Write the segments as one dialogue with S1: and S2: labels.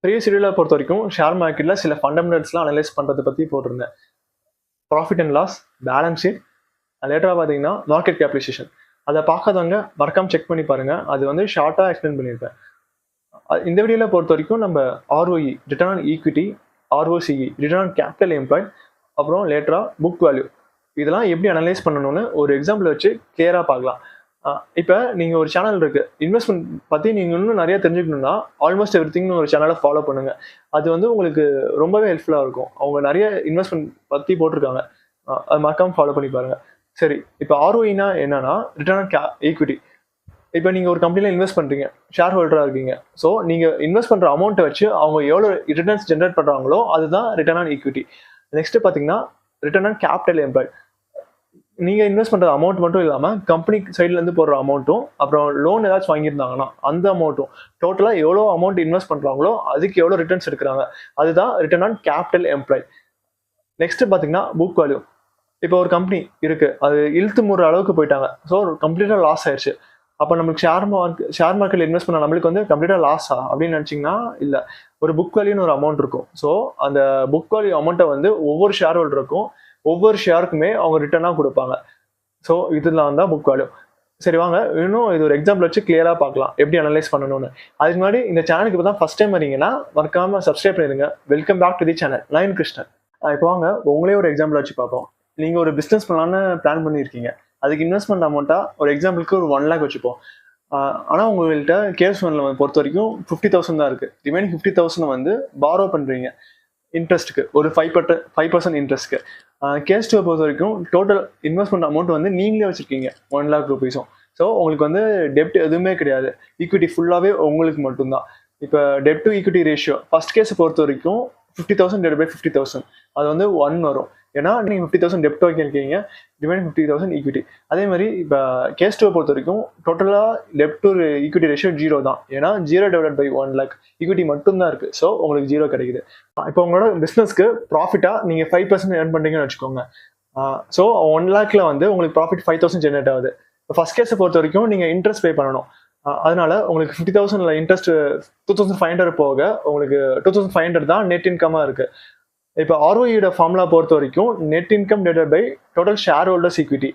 S1: Previous வீடியோவில் பொறுத்த வரைக்கும் ஷேர் மார்க்கெட்டில் சில ஃபண்டமெண்டல்ஸ்லாம் அனலைஸ் பண்ணுறதை பற்றி போட்டிருந்தேன். Profit and loss, balance sheet, லேட்டராக பார்த்தீங்கன்னா மார்க்கெட் கேபிடலைசேஷன். அதை பார்க்காதவங்க மறக்காம செக் பண்ணி பாருங்கள். அது வந்து ஷார்ட்டாக எக்ஸ்பிளைன் பண்ணியிருப்பேன். இந்த வீடியோவில் பொறுத்த வரைக்கும் நம்ம ROE, return on equity, ROCE, return on capital employed, அப்புறம் லேட்டராக புக் வேல்யூ, இதெல்லாம் எப்படி அனலைஸ் பண்ணணும்னு ஒரு எக்ஸாம்பிள் வச்சு கிளியராக பார்க்கலாம். இப்போ நீங்கள் ஒரு சேனல் இருக்குது, இன்வெஸ்ட்மெண்ட் பற்றி நீங்கள் இன்னும் நிறைய தெரிஞ்சுக்கணுன்னா ஆல்மோஸ்ட் எவ்ரிதிங்னு ஒரு சேனலை ஃபாலோ பண்ணுங்கள். அது வந்து உங்களுக்கு ரொம்பவே ஹெல்ப்ஃபுல்லாக இருக்கும். அவங்க நிறைய இன்வெஸ்ட்மெண்ட் பற்றி போட்டிருக்காங்க, அது மறக்காமல் ஃபாலோ பண்ணி பாருங்கள். சரி, இப்போ ROEனா என்னன்னா ரிட்டர்ன் ஆன் ஈக்விட்டி. இப்போ நீங்கள் ஒரு கம்பெனியில் இன்வெஸ்ட் பண்ணுறீங்க, ஷேர் ஹோல்டராக இருக்கீங்க. ஸோ நீங்கள் இன்வெஸ்ட் பண்ணுற அமௌண்ட்டை வச்சு அவங்க எவ்வளோ ரிட்டர்ன்ஸ் ஜென்ரேட் பண்ணுறாங்களோ அதுதான் ரிட்டர்ன் ஆன் ஈக்விட்டி. நெக்ஸ்ட்டு பார்த்தீங்கன்னா ரிட்டர்ன் ஆன் கேபிட்டல் எம்ப்ளாய்ட். நீங்கள் இன்வெஸ்ட் பண்ணுற அமௌண்ட் மட்டும் இல்லாமல் கம்பெனி சைட்லேருந்து போடுற அமௌண்ட்டும், அப்புறம் லோன் ஏதாச்சும் வாங்கியிருந்தாங்கன்னா அந்த அமௌண்ட்டும், டோட்டலாக எவ்வளோ அமௌண்ட் இன்வெஸ்ட் பண்ணுறாங்களோ அதுக்கு எவ்வளோ ரிட்டர்ன்ஸ் எடுக்கிறாங்க, அதுதான் return on capital employed. Next பார்த்தீங்கன்னா புக் வேல்யூ. இப்போ ஒரு கம்பெனி இருக்குது, அது இழுத்து முற அளவுக்கு போயிட்டாங்க, ஸோ கம்ப்ளீட்டாக லாஸ் ஆயிடுச்சு. அப்போ நம்மளுக்கு ஷேர் மார்க்கெட்டில் இன்வெஸ்ட் பண்ண நம்மளுக்கு வந்து கம்ப்ளீட்டாக லாஸா அப்படின்னு நினச்சிங்கன்னா இல்லை. ஒரு புக் வேல்யூன்னு ஒரு அமௌண்ட் இருக்கும். ஸோ அந்த புக் வேல்யூ அமௌண்ட்டை வந்து ஒவ்வொரு ஷேர் ஹோல்டருக்கும் ஒவ்வொரு ஷேருக்குமே அவங்க ரிட்டர்னாக கொடுப்பாங்க. ஸோ இதெல்லாம் தான் புக் வேல்யூ. சரி வாங்க, இன்னும் இது ஒரு எக்ஸாம்பிள் வச்சு கிளியராக பார்க்கலாம் எப்படி அனலைஸ் பண்ணணும்னு. அதுக்கு முன்னாடி இந்த சேனலுக்கு இப்போ தான் ஃபஸ்ட் டைம் வரீங்கன்னா மறக்காமல் சப்ஸ்கிரைப் பண்ணிடுங்க. Welcome back to the channel. நான் கிருஷ்ணன். இப்போ வாங்க உங்களே ஒரு எக்ஸாம்பிள் வச்சு பார்ப்போம். நீங்கள் ஒரு பிஸ்னஸ் பண்ணலான்னு பிளான் பண்ணியிருக்கீங்க. அதுக்கு இன்வெஸ்ட்மெண்ட் அமௌண்ட்டாக ஒரு எக்ஸாம்பிளுக்கு ஒரு 1 lakh வச்சுப்போம். ஆனால் உங்கள்கிட்ட கேஸ் ஒன்ல பொறுத்த வரைக்கும் 50,000 தான் இருக்குது. ரிமைனிங் 50,000 வந்து பாரோ பண்ணுறீங்க இன்ட்ரெஸ்ட்டுக்கு, ஒரு 5% இன்ட்ரெஸ்ட்க்கு. கேஸ் 2 பொறுத்த வரைக்கும் டோட்டல் இன்வெஸ்ட்மெண்ட் அமௌண்ட் வந்து நீங்களே வச்சுருக்கீங்க 1 lakh rupees. ஸோ உங்களுக்கு வந்து டெப்ட் எதுவுமே கிடையாது, ஈக்விட்டி ஃபுல்லாகவே உங்களுக்கு மட்டும்தான். இப்போ டெப்ட் டு ஈக்விட்டி ரேஷியோ ஃபர்ஸ்ட் கேஸை பொறுத்த வரைக்கும் 50,000 / 50,000 அது வந்து 1 வரும். ஏன்னா நீங்கள் 50,000 டெப்ட் வாங்கியிருக்கீங்க, ரிமைனிங் 50,000 ஈக்விட்டி. அதே மாதிரி இப்போ கேஸ் 2 பொறுத்த வரைக்கும் டோட்டலாக டெப்ட் டு ஈக்விட்டி ரேஷியோ 0 தான். ஏன்னா 0 / 1 lakh ஈக்விட்டி மட்டும்தான் இருக்குது. ஸோ உங்களுக்கு 0 கிடைக்குது. இப்போ உங்களோட பிஸ்னஸ்க்கு ப்ராஃபிட்டாக நீங்கள் 5% ஏர்ன் பண்ணுறீங்கன்னு வச்சுக்கோங்க. ஸோ 1 lakhல வந்து உங்களுக்கு ப்ராஃபிட் 5,000 ஜென்ரேட் ஆகுது. இப்போ ஃபர்ஸ்ட் கேஸை பொறுத்த வரைக்கும் நீங்கள் இன்ட்ரெஸ்ட் பே பண்ணணும். அதனால உங்களுக்கு 50,000 இன்ட்ரெஸ்ட் 2,500 போக உங்களுக்கு 2,500 தான் நெட் இன்கமாக இருக்குது. இப்போ ROE ஃபார்முலா பொறுத்த வரைக்கும் net income divided by total share holders equity.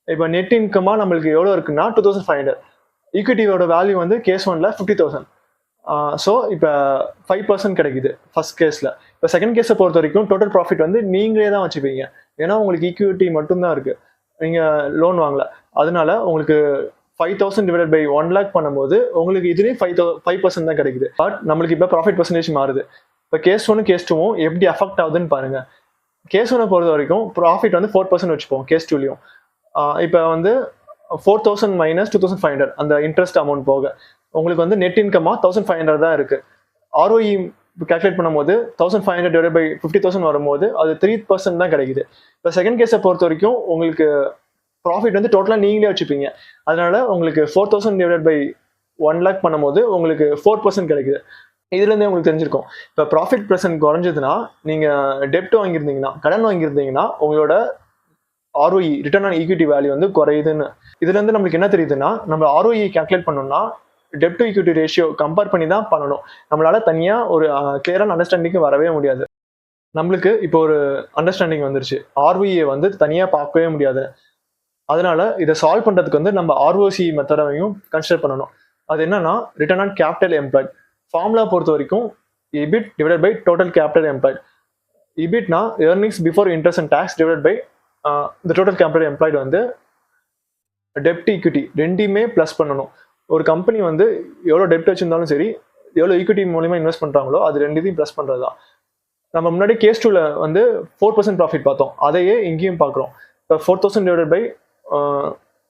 S1: இப்போ நெட் இன்கமாக நம்மளுக்கு எவ்வளோ இருக்குன்னா 2,500. ஈக்விட்டியோட வேல்யூ வந்து கேஸ் 1ல 50,000. ஸோ இப்போ 5% கிடைக்குது ஃபர்ஸ்ட் கேஸில். இப்போ செகண்ட் கேஸை பொறுத்த வரைக்கும் டோட்டல் ப்ராஃபிட் வந்து நீங்களே தான் வச்சுப்பீங்க. ஏன்னா உங்களுக்கு ஈக்விட்டி மட்டும்தான் இருக்குது, நீங்கள் லோன் வாங்கல. அதனால உங்களுக்கு 5,000 / 1 lakh பண்ணும்போது உங்களுக்கு இதுலேயும் 5% தான் கிடைக்குது. பட் நம்மளுக்கு இப்போ ப்ராஃபிட் பர்சன்டேஜ் மாறுது. இப்போ கேஸ் 1 கேஸ் 2 எப்படி அஃபெக்ட் ஆகுதுன்னு பாருங்க. கேஸ் 1 பொறுத்த வரைக்கும் ப்ராஃபிட் வந்து 4% வச்சுப்போம் கேஸ் 2லையும். இப்போ வந்து 4,000 - 2,500 அந்த இன்ட்ரெஸ்ட் அமௌண்ட் போக உங்களுக்கு வந்து நெட் இன்கமாக 1,500 தான் இருக்குது. ROE கேல்குலேட் பண்ணும்போது 1,500 / 50,000 வரும்போது அது 3% தான் கிடைக்குது. இப்போ செகண்ட் கேஸை பொறுத்த வரைக்கும் உங்களுக்கு ப்ராஃபிட் வந்து டோட்டலாக நீங்களே வச்சுப்பீங்க. அதனால உங்களுக்கு 4,000 / 1 lakh பண்ணும்போது உங்களுக்கு 4% கிடைக்குது. இதுலேருந்தே உங்களுக்கு தெரிஞ்சிருக்கும். இப்போ ப்ராஃபிட் % குறைஞ்சதுன்னா, நீங்கள் டெப்ட் வாங்கியிருந்தீங்கன்னா, கடன் வாங்கியிருந்தீங்கன்னா உங்களோட ROE, return on equity value வந்து குறையுதுன்னு. இதுலேருந்து நம்மளுக்கு என்ன தெரியுதுன்னா, நம்ம ROE கேல்குலேட் பண்ணணும்னா டெப்ட் டு ஈக்விட்டி ரேஷியோ கம்பேர் பண்ணி தான் பண்ணணும். நம்மளால தனியாக ஒரு கிளியரான அண்டர்ஸ்டாண்டிங்கு வரவே முடியாது. நம்மளுக்கு இப்போ ஒரு அண்டர்ஸ்டாண்டிங் வந்துருச்சு, ROE வந்து தனியாக பார்க்கவே முடியாது. அதனால இதை சால்வ் பண்ணுறதுக்கு வந்து நம்ம ROCE மெத்தடையும் கன்சிடர் பண்ணணும். அது என்னன்னா return on capital employed. Formula பொறுத்த வரைக்கும் EBIT divided by total capital employed. EBITனா earnings before interest and tax divided by இந்த டோட்டல் கேபிட்டல் எம்ப்ளாய்ட் வந்து டெப்ட் ஈக்விட்டி ரெண்டையுமே ப்ளஸ் பண்ணணும். ஒரு கம்பெனி வந்து எவ்வளோ டெப்ட் வச்சிருந்தாலும் சரி, எவ்வளோ ஈக்விட்டி மூலிமா இன்வெஸ்ட் பண்ணுறாங்களோ அது ரெண்டுத்தையும் ப்ளஸ் பண்ணுறது தான். நம்ம முன்னாடி கேஸ் 2ல வந்து 4% ப்ராஃபிட் பார்த்தோம், அதையே இங்கேயும் பார்க்குறோம். இப்போ 4,000 /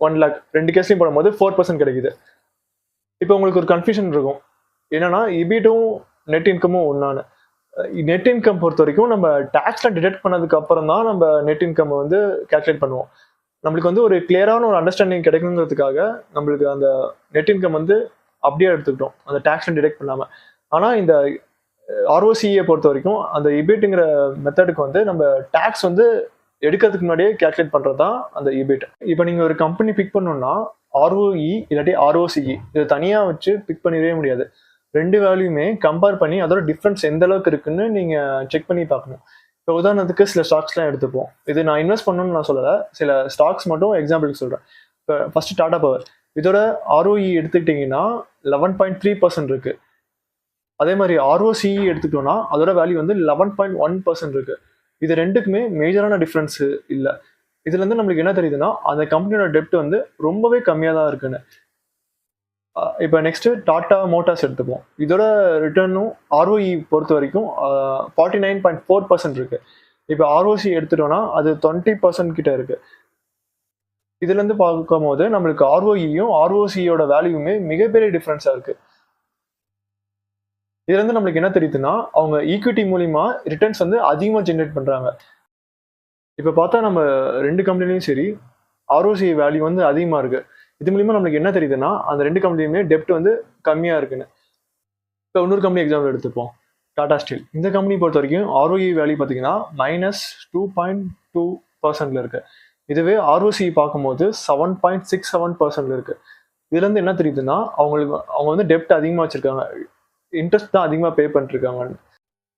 S1: 1 lakh ரெண்டு கேஸ்லையும் போடும்போது 4% கிடைக்குது. இப்போ உங்களுக்கு ஒரு கன்ஃபியூஷன் இருக்கும், என்னன்னா EBITும் நெட் இன்கமும் ஒன்றானு. நெட் இன்கம் பொறுத்த வரைக்கும் நம்ம டேக்ஸ்லாம் டிடெக்ட் பண்ணதுக்கு அப்புறம் தான் நம்ம நெட் இன்கம் வந்து கேல்குலேட் பண்ணுவோம். நம்மளுக்கு வந்து ஒரு கிளியரான ஒரு அண்டர்ஸ்டாண்டிங் கிடைக்கணுங்கிறதுக்காக நம்மளுக்கு அந்த நெட் இன்கம் வந்து அப்படியே எடுத்துக்கிட்டோம், அந்த டேக்ஸ்லாம் டிடெக்ட் பண்ணாமல். ஆனால் இந்த ROCE பொறுத்த வரைக்கும் அந்த EBITங்கிற மெத்தடுக்கு வந்து நம்ம டேக்ஸ் வந்து எடுக்கிறதுக்கு முன்னாடியே கேல்குலேட் பண்ணுறது தான் அந்த EBIT. இப்போ நீங்கள் ஒரு கம்பெனி பிக் பண்ணணும்னா ROE இல்லாட்டி ROCE இது தனியாக வச்சு பிக் பண்ணிடவே முடியாது. ரெண்டு வேல்யூமே கம்பேர் பண்ணி அதோட டிஃப்ரென்ஸ் எந்த அளவுக்கு இருக்குன்னு நீங்கள் செக் பண்ணி பார்க்கணும். இப்போ உதாரணத்துக்கு சில ஸ்டாக்ஸ்லாம் எடுத்துப்போம். இது நான் இன்வெஸ்ட் பண்ணணும்னு நான் சொல்லலை, சில ஸ்டாக்ஸ் மட்டும் எக்ஸாம்பிளுக்கு சொல்கிறேன். இப்போ ஃபஸ்ட்டு டாடா பவர், இதோட ROE எடுத்துக்கிட்டிங்கன்னா 11.3% இருக்குது. அதே மாதிரி ROCE எடுத்துக்கிட்டோம்னா அதோட வேல்யூ வந்து 11.1% இருக்குது. இது ரெண்டுக்குமே மேஜரான டிஃப்ரென்ஸ் இல்லை. இதுலேருந்து நம்மளுக்கு என்ன தெரியுதுன்னா அந்த கம்பெனியோட டெப்ட் வந்து ரொம்பவே கம்மியாக தான் இருக்குன்னு. இப்போ நெக்ஸ்ட்டு டாடா மோட்டார்ஸ் எடுத்துப்போம். இதோட ரிட்டர்னும் ROE பொறுத்த வரைக்கும் 49.4% இருக்குது. இப்போ ROC எடுத்துட்டோம்னா அது 20% கிட்ட இருக்குது. இதுலேருந்து பார்க்கும் போது நம்மளுக்கு ROEயும் ROCயோட வேல்யூமே மிகப்பெரிய டிஃப்ரென்ஸாக இருக்குது. இதுலேருந்து நம்மளுக்கு என்ன தெரியுதுன்னா அவங்க ஈக்விட்டி மூலிமா ரிட்டர்ன்ஸ் வந்து அதிகமாக ஜென்ரேட் பண்ணுறாங்க. இப்போ பார்த்தா நம்ம ரெண்டு கம்பெனிலையும் சரி ROC வேல்யூ வந்து அதிகமாக இருக்குது. இது மூலிமா நம்மளுக்கு என்ன தெரியுதுன்னா அந்த ரெண்டு கம்பெனியுமே டெப்ட் வந்து கம்மியாக இருக்குன்னு. இப்போ இன்னொரு கம்பெனி எக்ஸாம்பிள் எடுத்துப்போம், டாடா ஸ்டீல். இந்த கம்பெனி பொறுத்த வரைக்கும் ROE வேல்யூ பார்த்தீங்கன்னா -2.2% இருக்குது. இதுவே ROC பார்க்கும்போது 7.67% இருக்குது. இதுலேருந்து என்ன தெரியுதுன்னா அவங்க வந்து டெப்ட் அதிகமாக வச்சுருக்காங்க, இன்ட்ரெஸ்ட் தான் அதிகமாக பே பண்ணிருக்காங்கன்னு.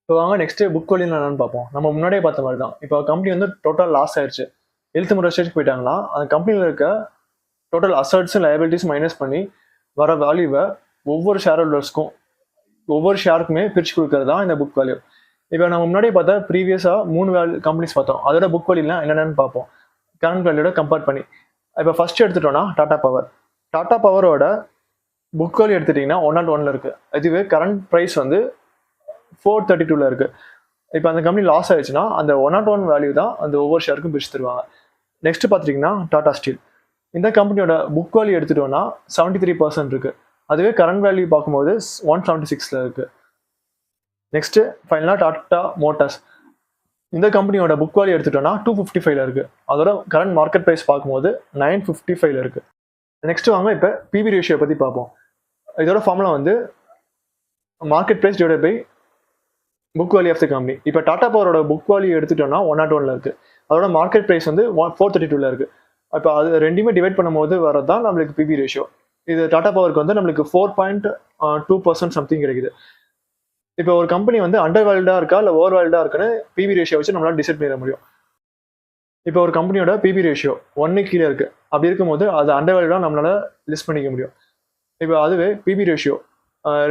S1: இப்போ வாங்க நெக்ஸ்ட் புக் வேல்யூ என்னன்னு பார்ப்போம். நம்ம முன்னாடியே பார்த்த மாதிரி தான். இப்போ கம்பெனி வந்து டோட்டல் லாஸ் ஆயிடுச்சு, எழுத்து ஸ்டேஜ்க்கு போயிட்டாங்கன்னா அந்த கம்பெனியில் இருக்க டோட்டல் அசட்ஸும் லயபிலிட்டிஸும் மைனஸ் பண்ணி வர வேல்யூவை ஒவ்வொரு ஷேர் ஹோல்டர்ஸ்க்கும் ஒவ்வொரு ஷேருக்குமே பிரித்து கொடுக்கறது தான் இந்த புக் வேல்யூ. இப்போ நம்ம முன்னாடியே பார்த்தா ப்ரீவியஸாக 3 கம்பெனிஸ் பார்த்தோம், அதோட புக் வேல்யூலாம் என்னென்னு பார்ப்போம் கரண்ட் வேல்யூட கம்பேர் பண்ணி. இப்போ ஃபர்ஸ்ட் எடுத்துட்டோம்னா டாடா பவர். டாடா பவரோட புக் வேல்யூ எடுத்துட்டிங்கன்னா 101 இருக்குது. இதுவே கரண்ட் ப்ரைஸ் வந்து 432 இருக்குது. இப்போ அந்த கம்பெனி லாஸ் ஆயிடுச்சுன்னா அந்த 101 வேல்யூ தான் அந்த ஒவ்வொரு ஷேருக்கும் பிரித்து தருவாங்க. நெக்ஸ்ட் பார்த்துட்டிங்கன்னா டாடா ஸ்டீல். இந்த கம்பெனியோட புக் வேல்யூ எடுத்துட்டோம்னா 73% இருக்குது. அதுவே கரண்ட் வேல்யூ பார்க்கும்போது 176 இருக்குது. நெக்ஸ்ட்டு ஃபைனலாக டாடா மோட்டார்ஸ். இந்த கம்பெனியோட புக் வேல்யூ எடுத்துட்டோம்னா 255 இருக்குது. அதோட கரண்ட் மார்க்கெட் ப்ரைஸ் பார்க்கும்போது 955 இருக்குது. நெக்ஸ்ட் வாங்க இப்போ பிபி ரேஷியோ பற்றி பார்ப்போம். இதோட ஃபார்முலா வந்து market price divided by book value of the company. இப்போ டாடா பவரோட புக் வேல்யூ எடுத்துட்டோம்னா 101 இருக்குது. அதோட மார்க்கெட் ப்ரைஸ் வந்து 432 இருக்குது. இப்போ அது ரெண்டுமே டிவைட் பண்ணும்போது வரது தான் நம்மளுக்கு பிபி ரேஷியோ. இது டாடா பவருக்கு வந்து நம்மளுக்கு 4.2% சம்திங் கிடைக்குது. இப்போ ஒரு கம்பெனி வந்து அண்டர் வேல்டாக இருக்கா இல்லை ஓவர் வேல்டாக இருக்குன்னு பிபி ரேஷியோ வச்சு நம்மளால டிசைட் பண்ணிட முடியும். இப்போ ஒரு கம்பெனியோட பிபி ரேஷியோ 1 கீழே இருக்குது, அப்படி இருக்கும்போது அது அண்டர் வேல்டாக நம்மளால லிஸ்ட் பண்ணிக்க முடியும். இப்போ அதுவே பிபி ரேஷியோ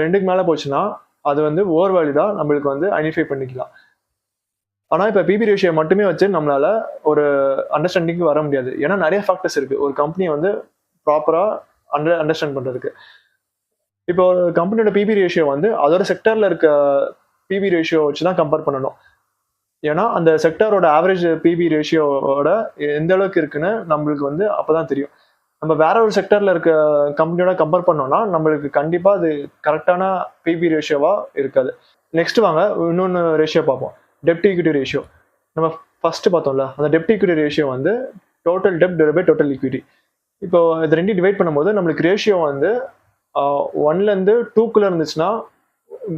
S1: 2க்கு மேலே போச்சுன்னா அது வந்து ஓவர் வேல்யூ தான் நம்மளுக்கு வந்து ஐடென்டிஃபை பண்ணிக்கலாம். ஆனால் இப்போ பிபி ரேஷியோ மட்டுமே வச்சு நம்மளால ஒரு அண்டர்ஸ்டாண்டிங்க்கு வர முடியாது. ஏன்னா நிறைய ஃபேக்டர்ஸ் இருக்குது ஒரு கம்பெனியை வந்து ப்ராப்பராக அண்டர்ஸ்டாண்ட் பண்ணுறதுக்கு. இப்போ ஒரு கம்பெனியோட பிபி ரேஷியோ வந்து அதோட செக்டரில் இருக்க பிபி ரேஷியோ வச்சு தான் கம்பேர் பண்ணணும். ஏன்னா அந்த செக்டரோட ஆவரேஜ் பிபி ரேஷியோட எந்த அளவுக்கு இருக்குன்னு நம்மளுக்கு வந்து அப்போ தான் தெரியும். நம்ம வேற ஒரு செக்டரில் இருக்க கம்பெனியோட கம்பேர் பண்ணோம்னா நம்மளுக்கு கண்டிப்பாக அது கரெக்டான பிபி ரேஷியோவாக இருக்காது. நெக்ஸ்ட் வாங்க இன்னொன்று ரேஷியோ பார்ப்போம், டெப்ட் ஈக்விட்டி ரேஷியோ. நம்ம ஃபர்ஸ்ட் பார்த்தோம்ல அந்த டெப்ட் ஈக்விட்டி ரேஷியோ வந்து டோட்டல் டெப்ட் டிவைட் பை டோட்டல் ஈக்விட்டி. இப்போ இது ரெண்டையும் டிவைட் பண்ணும்போது நம்மளுக்கு ரேஷியோ வந்து 1லேருந்து 2க்குள்ளே இருந்துச்சுன்னா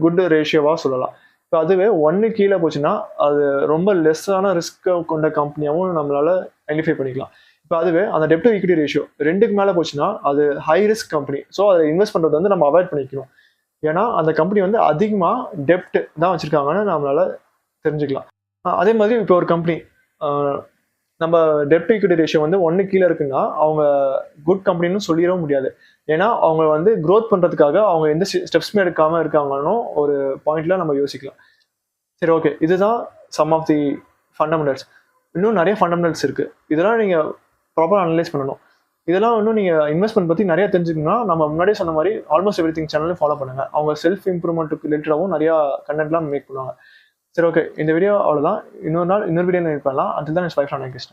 S1: குட் ரேஷியோவாக சொல்லலாம். இப்போ அதுவே 1 கீழே போச்சுன்னா அது ரொம்ப லெஸ்ஸான ரிஸ்க்கை கொண்ட கம்பெனியாகவும் நம்மளால ஐடென்டிஃபை பண்ணிக்கலாம். இப்போ அதுவே அந்த டெப்ட் ஈக்விட்டி ரேஷியோ 2க்கு மேலே போச்சுன்னா அது ஹை ரிஸ்க் கம்பெனி. ஸோ அதை இன்வெஸ்ட் பண்ணுறது வந்து நம்ம அவாய்ட் பண்ணிக்கணும். ஏன்னா அந்த கம்பெனி வந்து அதிகமாக டெப்ட் தான் வச்சுருக்காங்கன்னு நம்மளால தெரிஞ்சுக்கலாம். அதே மாதிரி இப்போ ஒரு கம்பெனி நம்ம டெப்ட் ஈக்விட்டி ரேஷியோ வந்து 1 கீழே இருக்குன்னா அவங்க குட் கம்பெனின்னு சொல்லிடவும் முடியாது. ஏன்னா அவங்க வந்து க்ரோத் பண்ணுறதுக்காக அவங்க எந்த ஸ்டெப்ஸுமே எடுக்காமல் இருக்காங்கன்னு ஒரு பாயிண்ட்ல நம்ம யோசிக்கலாம். சரி, ஓகே, இதுதான் சம் ஆஃப் தி ஃபண்டமெண்டல்ஸ். இன்னும் நிறைய ஃபண்டமெண்டல்ஸ் இருக்குது, இதெல்லாம் நீங்கள் ப்ராப்பராக அனலைஸ் பண்ணணும். இதெல்லாம் இன்னும் நீங்கள் இன்வெஸ்ட்மெண்ட் பற்றி நிறைய தெரிஞ்சுக்கணும்னா நம்ம முன்னாடியே சொன்ன மாதிரி ஆல்மோஸ்ட் எவ்ரிதிங் சேனலையும் ஃபாலோ பண்ணுங்கள். அவங்க செல்ஃப் இம்ப்ரூவ்மெண்ட்டுக்கு ரிலேட்டடாகவும் நிறையா கண்டென்ட்லாம் மேக் பண்ணுவாங்க. சரி, ஓகே, இந்த வீடியோ அவ்வளோதான். இன்னொரு நாள் இன்னொரு வீடியோ பண்ணலாம். அதுதான் இட்ஸ் பை ஃப்ரம் நெக்ஸ்ட்.